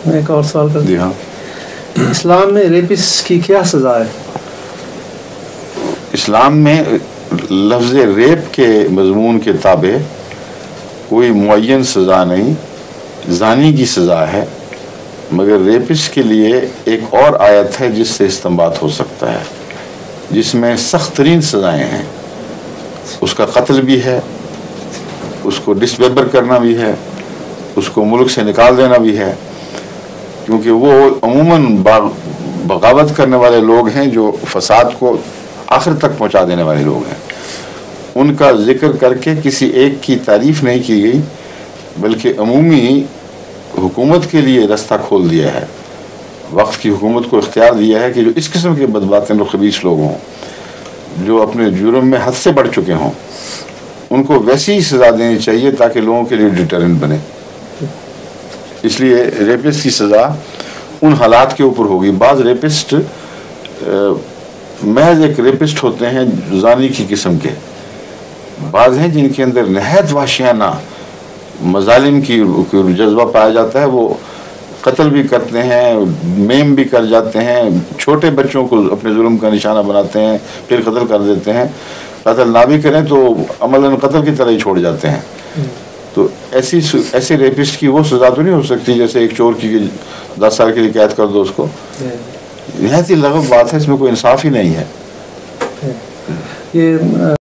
मैं एक और सवाल कर जी हाँ। इस्लाम में रेपिस्ट की क्या सज़ा है? इस्लाम में लफ्ज़ रेप के मजमून के ताबे कोई मुअय्यन सज़ा नहीं, ज़ानी की सज़ा है। मगर रेपिस्ट के लिए एक और आयत है जिससे इस्तिंबात हो सकता है, जिसमें सख्त तरीन सज़ाएँ हैं। उसका कत्ल भी है, उसको डिसमेंबर करना भी है, उसको मुल्क से निकाल देना भी है, क्योंकि वो अमूमन बगावत करने वाले लोग हैं जो फसाद को आखिर तक पहुंचा देने वाले लोग हैं। उनका जिक्र करके किसी एक की तारीफ नहीं की गई, बल्कि अमूमी हुकूमत के लिए रास्ता खोल दिया है, वक्त की हुकूमत को इख्तियार दिया है कि जो इस किस्म के बदबातिन और खबीस लोग हों, जो अपने जुर्म में हद से बढ़ चुके हों, उनको वैसी ही सज़ा देनी चाहिए ताकि लोगों के लिए डिटरेंट बने। इसलिए रेपिस्ट की सज़ा उन हालात के ऊपर होगी। बाज़ रेपिस्ट महज एक रेपिस्ट होते हैं ज़ानी की किस्म के, बाज़ हैं जिनके अंदर नहायत वाशियाना मजालिम की जज्बा पाया जाता है। वो कत्ल भी करते हैं, मेम भी कर जाते हैं, छोटे बच्चों को अपने जुल्म का निशाना बनाते हैं, फिर कत्ल कर देते हैं। कत्ल ना भी करें तो अमलन कत्ल की तरह ही छोड़ जाते हैं। तो ऐसे रेपिस्ट की वो सज़ा तो नहीं हो सकती जैसे एक चोर की 10 साल के लिए कैद कर दो उसको। निहायत ही लगभग बात है, इसमें कोई इंसाफ ही नहीं है। ये